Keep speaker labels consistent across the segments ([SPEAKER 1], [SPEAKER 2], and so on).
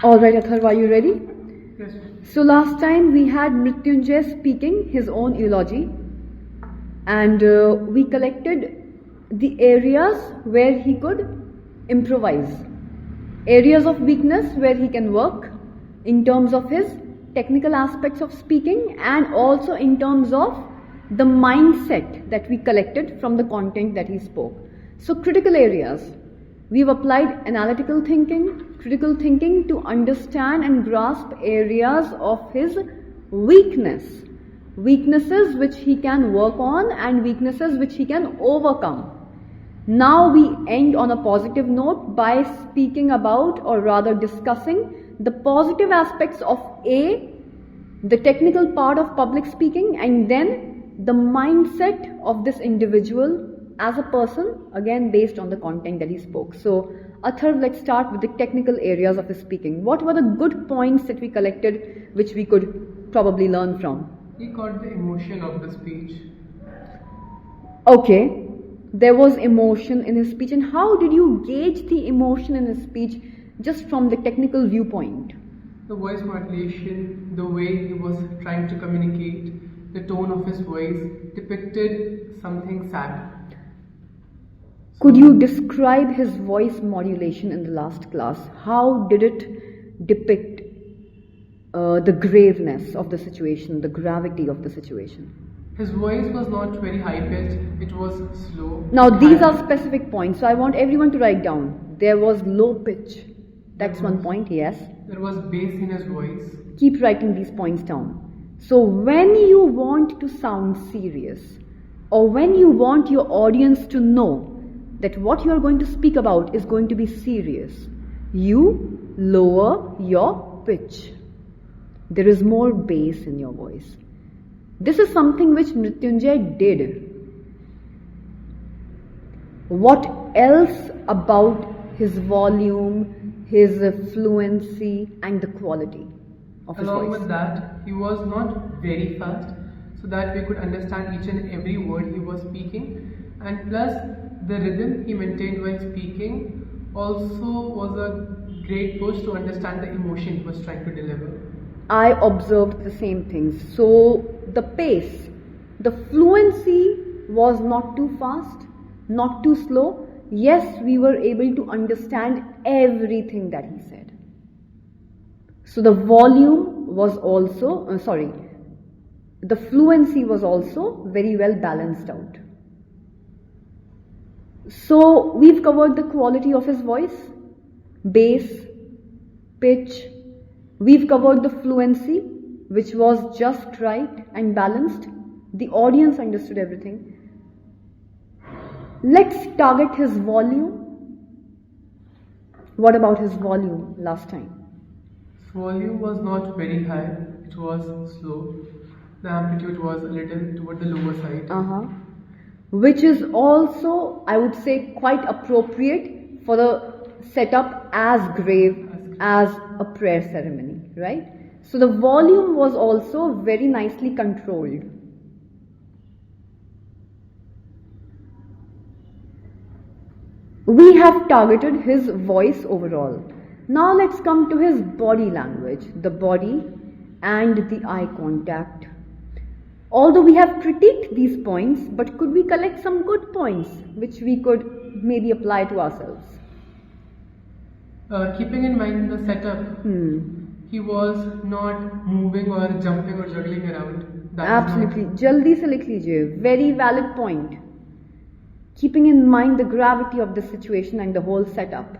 [SPEAKER 1] Alright, Atharva, are you ready?
[SPEAKER 2] Yes.
[SPEAKER 1] So last time we had Mrityunjay speaking his own eulogy, and we collected the areas where he could improvise, areas of weakness where he can work in terms of his technical aspects of speaking and also in terms of the mindset that we collected from the content that he spoke. So critical areas. We've applied analytical thinking, critical thinking to understand and grasp areas of his weakness. Weaknesses which he can work on and weaknesses which he can overcome. Now we end on a positive note by speaking about, or rather discussing, the positive aspects of A, the technical part of public speaking, and then the mindset of this individual as a person, again based on the content that he spoke. So, Atharv, let's start with the technical areas of his speaking. What were the good points that we collected which we could probably learn from?
[SPEAKER 2] He got the emotion of the speech.
[SPEAKER 1] Okay, there was emotion in his speech. And how did you gauge the emotion in his speech just from the technical viewpoint?
[SPEAKER 2] The voice modulation, the way he was trying to communicate, the tone of his voice depicted something sad.
[SPEAKER 1] Could you describe his voice modulation in the last class? How did it depict the graveness of the situation, the gravity of the situation?
[SPEAKER 2] His voice was not very high pitched, it was slow.
[SPEAKER 1] Now these are specific points, so I want everyone to write down. There was low pitch. That's one point, yes.
[SPEAKER 2] There was bass in his voice.
[SPEAKER 1] Keep writing these points down. So when you want to sound serious, or when you want your audience to know that what you are going to speak about is going to be serious, you lower your pitch. There is more bass in your voice. This is something which Mrityunjay did. What else about his volume, his fluency and the quality of his voice?
[SPEAKER 2] Along with that, he was not very fast so that we could understand each and every word he was speaking, and plus the rhythm he maintained while speaking also was a great push to understand the emotion he was trying to deliver.
[SPEAKER 1] I observed the same things. So the pace, the fluency was not too fast, not too slow. Yes, we were able to understand everything that he said. So the volume was also, the fluency was also very well balanced out. So we've covered the quality of his voice, bass, pitch. We've covered the fluency, which was just right and balanced. The audience understood everything. Let's target his volume. What about his volume last time?
[SPEAKER 2] Volume was not very high, it was slow. The amplitude was a little toward the lower side.
[SPEAKER 1] Which is also, I would say, quite appropriate for the setup as grave as a prayer ceremony, right? So the volume was also very nicely controlled. We have targeted his voice overall. Now let's come to his body language, the body and the eye contact. Although we have critiqued these points, but could we collect some good points which we could maybe apply to ourselves?
[SPEAKER 2] Keeping in mind the setup, he was not moving or jumping or juggling around.
[SPEAKER 1] Absolutely. Jaldi se likh lijiye. Very valid point. Keeping in mind the gravity of the situation and the whole setup.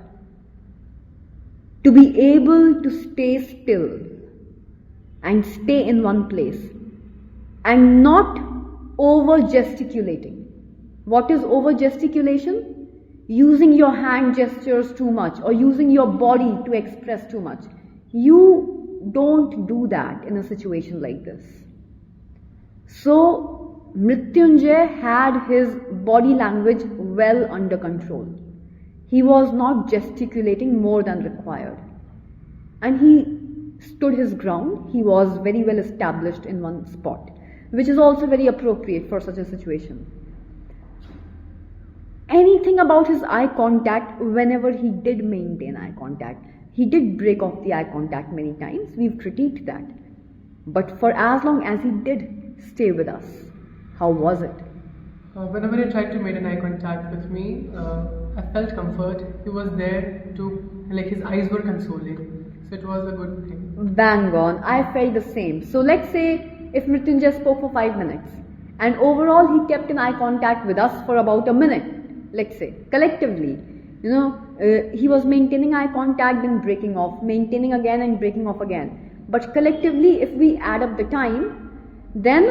[SPEAKER 1] To be able to stay still and stay in one place and not over gesticulating. What is over gesticulation? Using your hand gestures too much or using your body to express too much. You don't do that in a situation like this. So Mrityunjay had his body language well under control. He was not gesticulating more than required. And he stood his ground. He was very well established in one spot, which is also very appropriate for such a situation. Anything about his eye contact, whenever he did maintain eye contact, He did break off the eye contact many times. We've critiqued that. But for as long as he did stay with us, how was it?
[SPEAKER 2] Whenever he tried to make an eye contact with me, I felt comfort. He was there to, like, his eyes were consoling. So it was a good thing.
[SPEAKER 1] Bang on. I felt the same. So let's say if Mrityunjay spoke for 5 minutes and overall he kept an eye contact with us for about a minute, let's say, collectively, he was maintaining eye contact and breaking off, maintaining again and breaking off again. But collectively, if we add up the time, then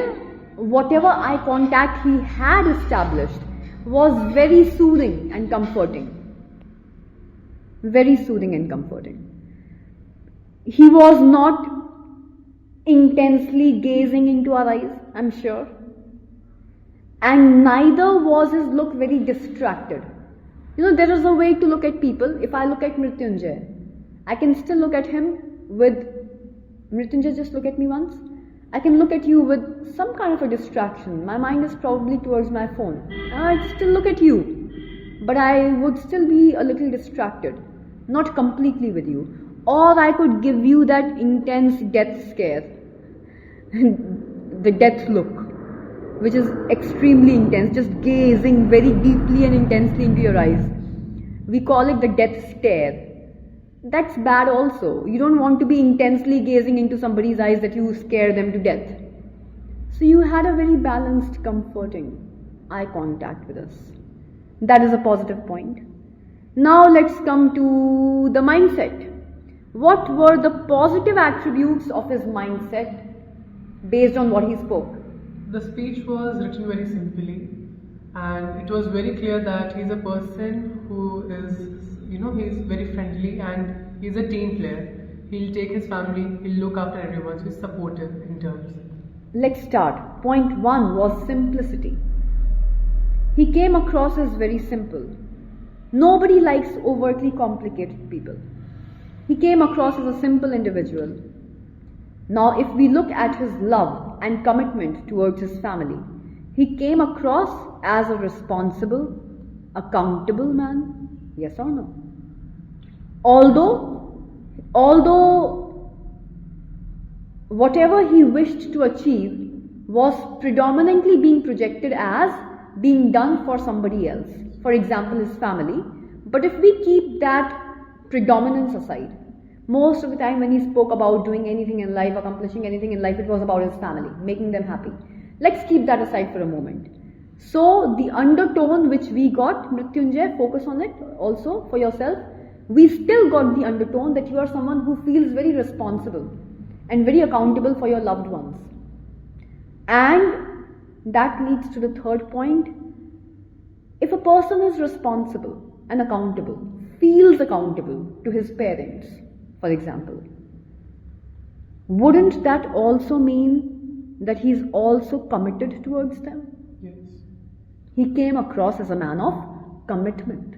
[SPEAKER 1] whatever eye contact he had established was very soothing and comforting. Very soothing and comforting. He was not intensely gazing into our eyes, I'm sure. And neither was his look very distracted. There is a way to look at people. If I look at Mrityunjay, I can still look at him with, Mrityunjay, just look at me once. I can look at you with some kind of a distraction. My mind is probably towards my phone. I'd still look at you, but I would still be a little distracted, not completely with you. Or I could give you that intense death scare, the death look, which is extremely intense, just gazing very deeply and intensely into your eyes. We call it the death stare. That's bad also. You don't want to be intensely gazing into somebody's eyes that you scare them to death. So you had a very balanced, comforting eye contact with us. That is a positive point. Now let's come to the mindset. What were the positive attributes of his mindset based on what he spoke?
[SPEAKER 2] The speech was written very simply, and it was very clear that he's a person who is, he's very friendly and he's a team player. He'll take his family, he'll look after everyone, so he's supportive in terms.
[SPEAKER 1] Let's start. Point 1 was simplicity. He came across as very simple. Nobody likes overtly complicated people. He came across as a simple individual. Now, if we look at his love and commitment towards his family, he came across as a responsible, accountable man. Yes or no? Although whatever he wished to achieve was predominantly being projected as being done for somebody else, for example, his family. But if we keep that predominance aside, most of the time when he spoke about doing anything in life, accomplishing anything in life, it was about his family, making them happy. Let's keep that aside for a moment. So the undertone which we got, Mrityunjay, focus on it also for yourself. We still got the undertone that you are someone who feels very responsible and very accountable for your loved ones. And that leads to the third point. If a person is responsible and accountable, feels accountable to his parents, for example, wouldn't that also mean that he's also committed towards them?
[SPEAKER 2] Yes.
[SPEAKER 1] He came across as a man of commitment.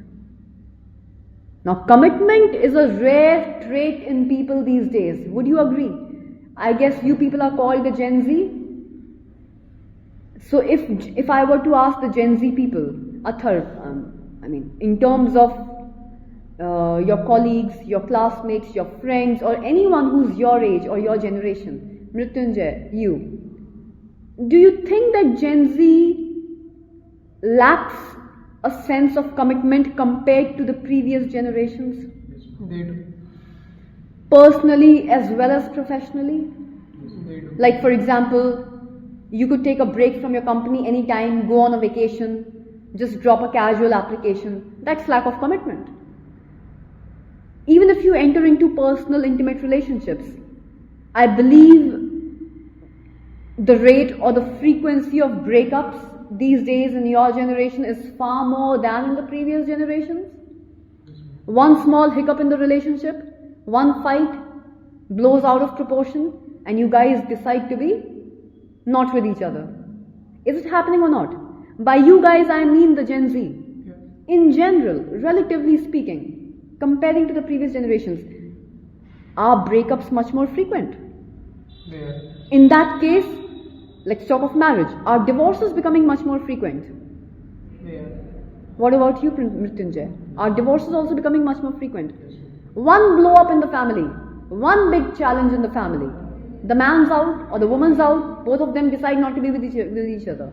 [SPEAKER 1] Now, commitment is a rare trait in people these days. Would you agree? I guess you people are called the Gen Z. So if I were to ask the Gen Z people, in terms of your colleagues, your classmates, your friends, or anyone who's your age or your generation, Mrityunjay, you, do you think that Gen Z lacks a sense of commitment compared to the previous generations?
[SPEAKER 2] Yes, they do.
[SPEAKER 1] Personally as well as professionally?
[SPEAKER 2] Yes, they do.
[SPEAKER 1] Like, for example, you could take a break from your company anytime, go on a vacation, just drop a casual application. That's lack of commitment. Even if you enter into personal, intimate relationships, I believe the rate or the frequency of breakups these days in your generation is far more than in the previous generations. One small hiccup in the relationship, one fight blows out of proportion, and you guys decide to be not with each other. Is it happening or not? By you guys, I mean the Gen Z.
[SPEAKER 2] Yeah.
[SPEAKER 1] In general, relatively speaking, comparing to the previous generations, are breakups much more frequent?
[SPEAKER 2] Yeah.
[SPEAKER 1] In that case, let's talk of marriage. Are divorces becoming much more frequent?
[SPEAKER 2] Yeah.
[SPEAKER 1] What about you, Mrityunjay? Are divorces also becoming much more frequent? One blow up in the family, one big challenge in the family. The man's out or the woman's out, both of them decide not to be with each other.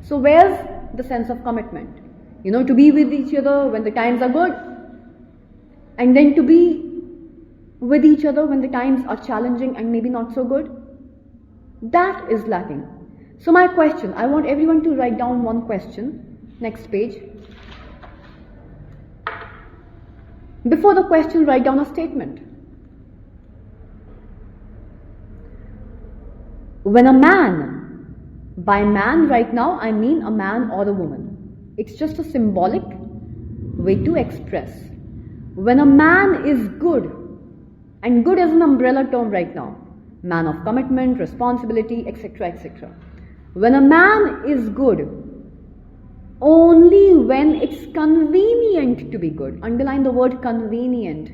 [SPEAKER 1] So where's the sense of commitment? To be with each other when the times are good, and then to be with each other when the times are challenging and maybe not so good. That is lacking. So my question, I want everyone to write down one question. Next page. Before the question, write down a statement. When a man, by man right now I mean a man or a woman. It's just a symbolic way to express. When a man is good, and good is an umbrella term right now, man of commitment, responsibility, etc., etc. When a man is good, only when it's convenient to be good. Underline the word convenient.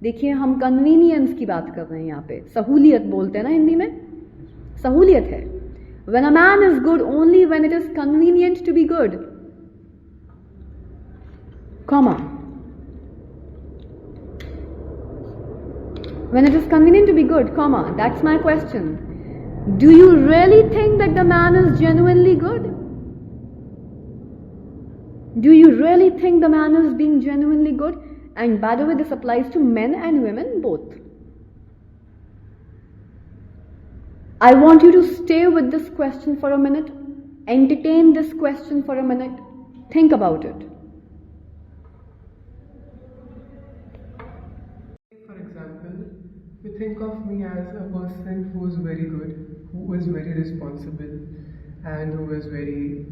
[SPEAKER 1] देखिए हम convenience की बात कर रहे हैं यहाँ पे. सहूलियत बोलते हैं ना हिंदी में. सहूलियत है. When a man is good, only when it is convenient to be good. Comma. When it is convenient to be good, comma. That's my question. Do you really think that the man is genuinely good? Do you really think the man is being genuinely good? And by the way, this applies to men and women both. I want you to stay with this question for a minute. Entertain this question for a minute. Think about it.
[SPEAKER 2] For example, you think of me as a person who is very good, who is very responsible, and who is very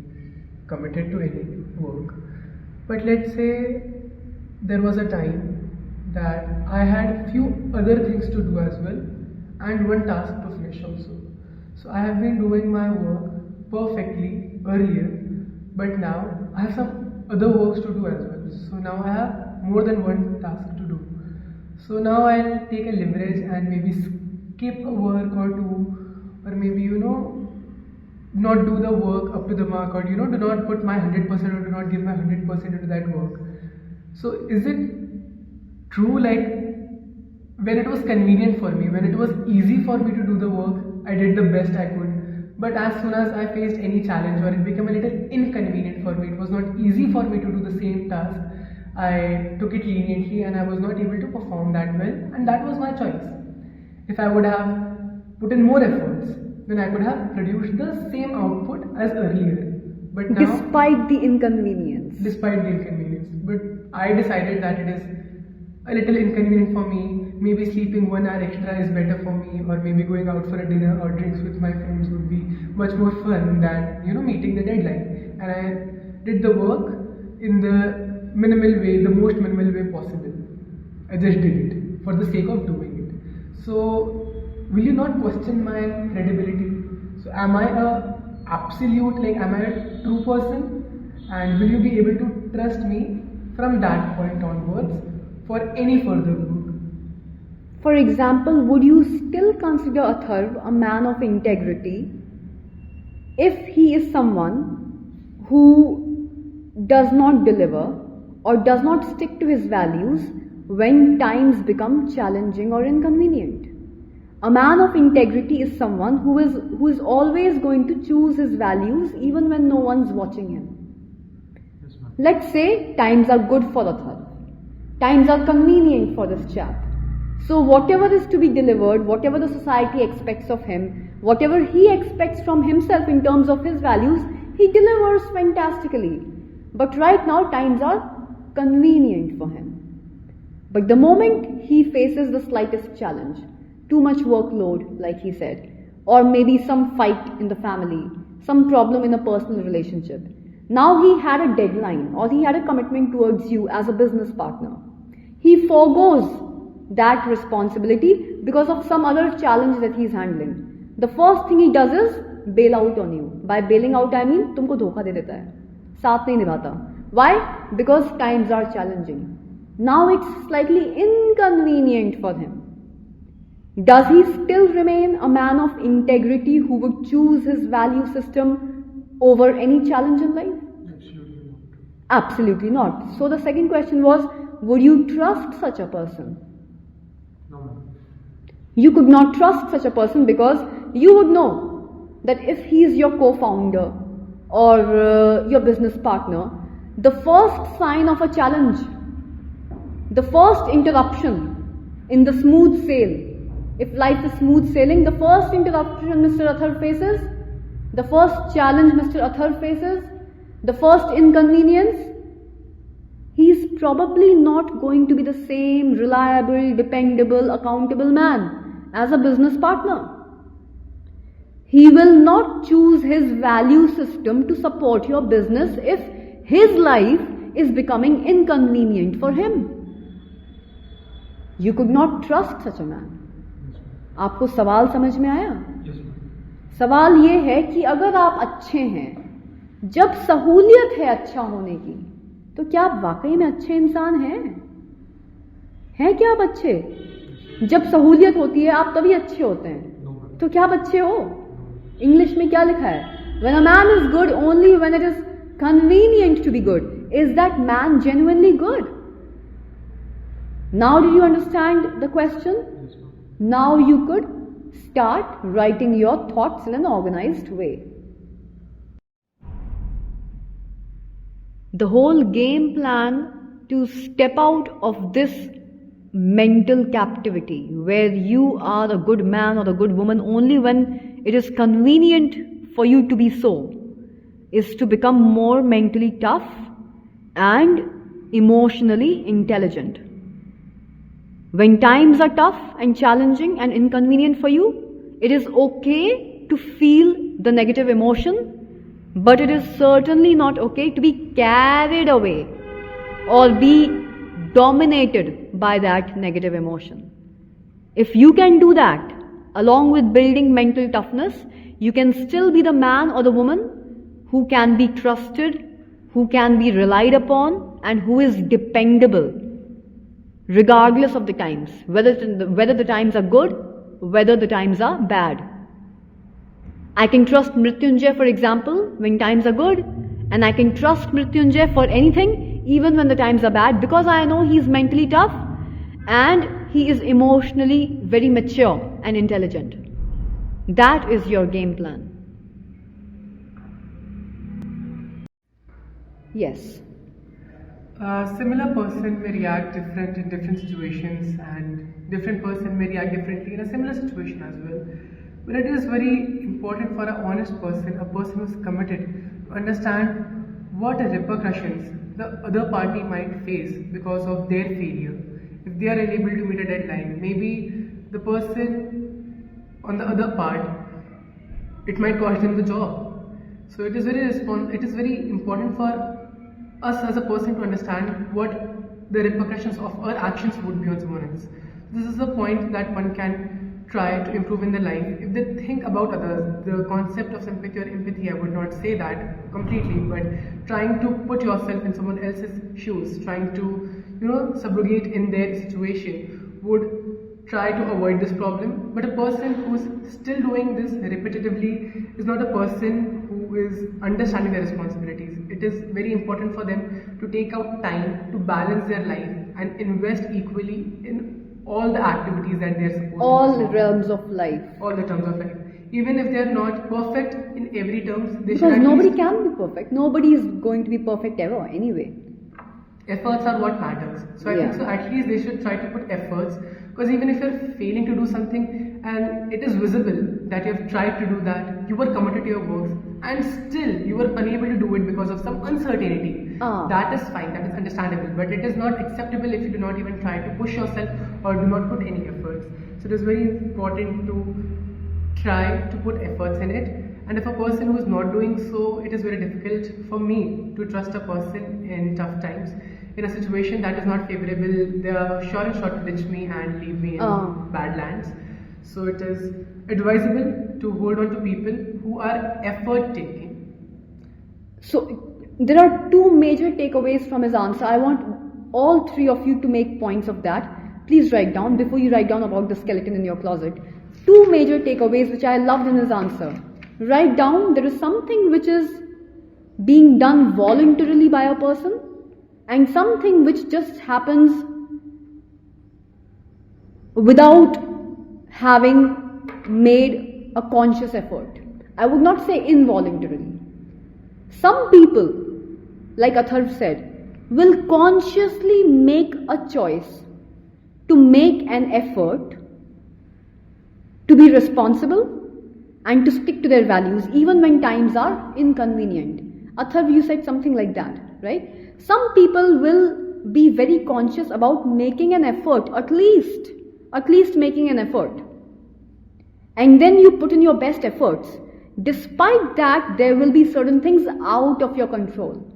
[SPEAKER 2] committed to any work. But let's say there was a time that I had few other things to do as well, and one task to finish also. So I have been doing my work perfectly earlier, but now I have some other works to do as well. So now I have more than one task to do. So now I'll take a leverage and maybe skip a work or two, or maybe not do the work up to the mark, or do not put my 100% or do not give my 100% into that work. So is it true, like when it was convenient for me, when it was easy for me to do the work, I did the best I could, but as soon as I faced any challenge or it became a little inconvenient for me, it was not easy for me to do the same task, I took it leniently and I was not able to perform that well, and that was my choice. If I would have put in more efforts, then I could have produced the same output as earlier. But now,
[SPEAKER 1] despite the inconvenience.
[SPEAKER 2] But I decided that it is a little inconvenient for me. Maybe sleeping 1 hour extra is better for me, or maybe going out for a dinner or drinks with my friends would be much more fun than meeting the deadline. And I did the work in the minimal way, the most minimal way possible. I just did it for the sake of doing it. So will you not question my credibility? So am I am I a true person? And will you be able to trust me from that point onwards for any further work?
[SPEAKER 1] For example, would you still consider Atharv a man of integrity if he is someone who does not deliver or does not stick to his values when times become challenging or inconvenient? A man of integrity is someone who is always going to choose his values even when no one's watching him. Let's say times are good for Atharv. Times are convenient for this chap. So whatever is to be delivered, whatever the society expects of him, whatever he expects from himself in terms of his values, he delivers fantastically. But right now times are convenient for him. But the moment he faces the slightest challenge, too much workload, like he said, or maybe some fight in the family, some problem in a personal relationship, now he had a deadline or he had a commitment towards you as a business partner. He forgoes that responsibility because of some other challenge that he's handling. The first thing he does is bail out on you. By bailing out I mean तुमको धोखा दे देता है, साथ नहीं निभाता. Why? Because times are challenging. Now it's slightly inconvenient for him. Does he still remain a man of integrity who would choose his value system over any challenge in life?
[SPEAKER 2] Absolutely not.
[SPEAKER 1] Absolutely not. So the second question was, would you trust such a person? You could not trust such a person because you would know that if he is your co-founder or your business partner, the first sign of a challenge, the first interruption in the smooth sail, if life is smooth sailing, the first interruption Mr. Athar faces, the first challenge Mr. Athar faces, the first inconvenience, he is probably not going to be the same reliable, dependable, accountable man as a business partner. He will not choose his value system to support your business if his life is becoming inconvenient for him. You could not trust such a man. आपको सवाल समझ में आया? सवाल ये है कि अगर आप अच्छे हैं, जब सहूलियत है अच्छा होने की, तो क्या आप वाकई में अच्छे इंसान हैं? हैं क्या आप अच्छे? जब सहूलियत होती है आप तभी अच्छे होते हैं, तो क्या आप अच्छे हो? इंग्लिश में क्या लिखा है? When a man is good only when it is convenient to be good. Is that man genuinely good? Now did you understand the question? Now you could start writing your thoughts in an organized way. The whole game plan to step out of this mental captivity where you are a good man or a good woman only when it is convenient for you to be so is to become more mentally tough and emotionally intelligent. When times are tough and challenging and inconvenient for you, it is okay to feel the negative emotion, but it is certainly not okay to be carried away or be dominated by that negative emotion. If you can do that, along with building mental toughness, you can still be the man or the woman who can be trusted, who can be relied upon, and who is dependable, regardless of the times, whether the times are good, whether the times are bad. I can trust Mrityunjay, for example, when times are good, and I can trust Mrityunjay for anything, even when the times are bad, because I know he is mentally tough and he is emotionally very mature and intelligent. That is your game plan. Yes.
[SPEAKER 2] A similar person may react different in different situations, and different person may react differently in a similar situation as well. But it is very important for an honest person, a person who is committed, to understand what repercussions the other party might face because of their failure. If they are unable to meet a deadline, maybe the person on the other part, it might cost them the job. So it is very important for us as a person to understand what the repercussions of our actions would be on someone else. This is the point that one can try to improve in their life. If they think about others, the concept of sympathy or empathy, I would not say that completely, but trying to put yourself in someone else's shoes, trying to, subrogate in their situation would try to avoid this problem. But a person who's still doing this repetitively is not a person who is understanding their responsibilities. It is very important for them to take out time to balance their life and invest equally in all the activities that they are supposed to do.
[SPEAKER 1] All realms of life.
[SPEAKER 2] All the terms of life. Even if they are not perfect in every terms, they
[SPEAKER 1] because
[SPEAKER 2] should
[SPEAKER 1] nobody can be perfect. Nobody is going to be perfect ever anyway.
[SPEAKER 2] Efforts are what matters. So I think so at least they should try to put efforts, because even if you're failing to do something and it is visible that you have tried to do that, you were committed to your works and still you were unable to do it because of some uncertainty, that is fine, that is understandable, but it is not acceptable if you do not even try to push yourself or do not put any efforts. So it is very important to try to put efforts in it. And if a person who is not doing so, it is very difficult for me to trust a person in tough times. In a situation that is not favorable, they are sure and sure to ditch me and leave me in bad lands. So it is advisable to hold on to people who are effort taking.
[SPEAKER 1] So there are two major takeaways from his answer. I want all three of you to make points of that. Please write down, before you write down about the skeleton in your closet, two major takeaways which I loved in his answer. Write down, there is something which is being done voluntarily by a person and something which just happens without having made a conscious effort. I would not say involuntarily. Some people, like Atharv said, will consciously make a choice to make an effort to be responsible and to stick to their values even when times are inconvenient. Atharv, you said something like that, right? Some people will be very conscious about making an effort, at least making an effort. And then you put in your best efforts. Despite that, there will be certain things out of your control.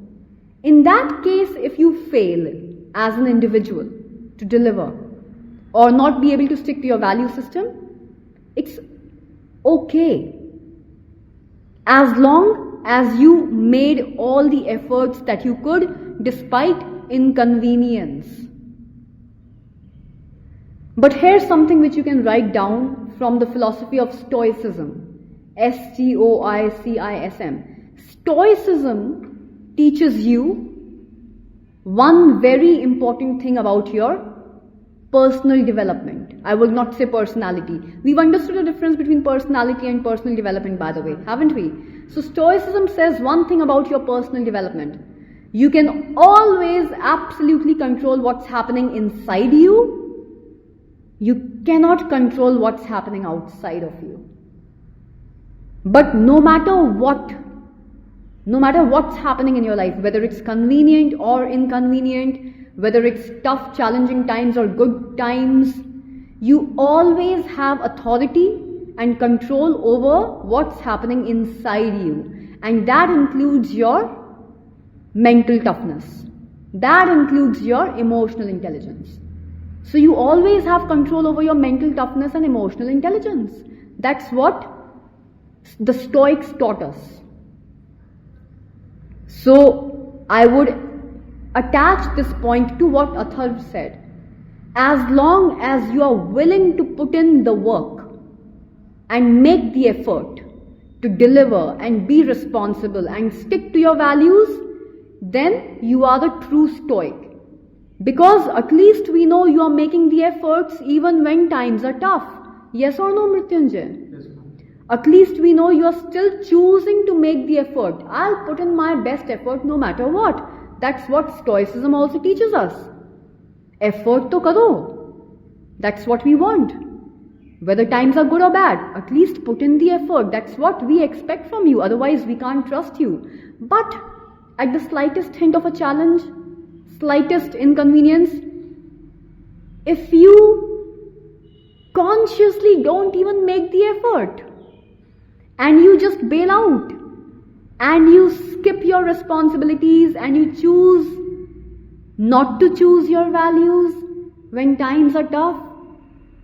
[SPEAKER 1] In that case, if you fail as an individual to deliver or not be able to stick to your value system, it's okay. As long as you made all the efforts that you could despite inconvenience. But here's something which you can write down from the philosophy of Stoicism. Stoicism. Stoicism teaches you one very important thing about your personal development. I will not say personality. We've understood the difference between personality and personal development, by the way, haven't we? So Stoicism says one thing about your personal development. You can always absolutely control what's happening inside you. You cannot control what's happening outside of you. But no matter what's happening in your life, whether it's convenient or inconvenient, whether it's tough, challenging times or good times, you always have authority and control over what's happening inside you. And that includes your mental toughness. That includes your emotional intelligence. So you always have control over your mental toughness and emotional intelligence. That's what the Stoics taught us. So I would attach this point to what Atharv said. As long as you are willing to put in the work and make the effort to deliver and be responsible and stick to your values, then you are the true Stoic. Because at least we know you are making the efforts even when times are tough. Yes or no, Mrityunjay?
[SPEAKER 2] Yes, ma'am.
[SPEAKER 1] At least we know you are still choosing to make the effort. I'll put in my best effort no matter what. That's what Stoicism also teaches us. Effort to karo. That's what we want. Whether times are good or bad, at least put in the effort. That's what we expect from you. Otherwise, we can't trust you. But at the slightest hint of a challenge, slightest inconvenience, if you consciously don't even make the effort and you just bail out and you skip your responsibilities and you choose not to choose your values when times are tough,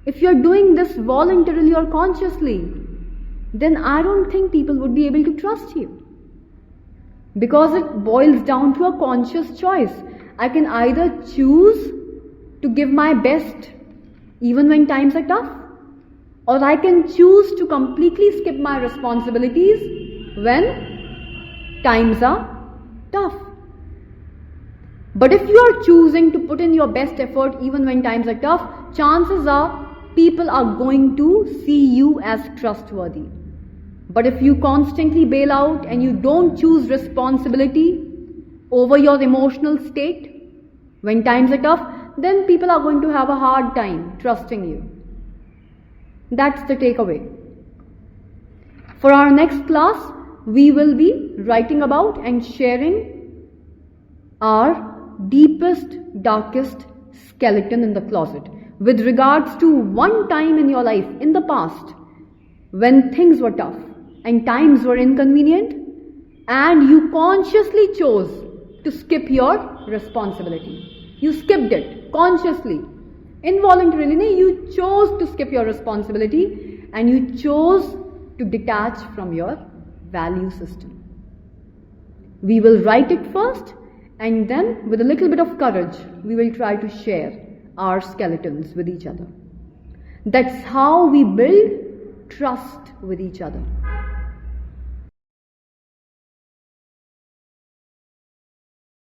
[SPEAKER 1] if you're doing this voluntarily or consciously, then I don't think people would be able to trust you. Because it boils down to a conscious choice. I can either choose to give my best even when times are tough, or I can choose to completely skip my responsibilities when times are tough. But if you are choosing to put in your best effort even when times are tough, chances are people are going to see you as trustworthy. But if you constantly bail out and you don't choose responsibility over your emotional state when times are tough, then people are going to have a hard time trusting you. That's the takeaway. For our next class, we will be writing about and sharing our deepest, darkest skeleton in the closet with regards to one time in your life in the past when things were tough and times were inconvenient and you consciously chose to skip your responsibility. You skipped it consciously. Involuntarily, you chose to skip your responsibility and you chose to detach from your value system. We will write it first and then with a little bit of courage, we will try to share our skeletons with each other. That's how we build trust with each other.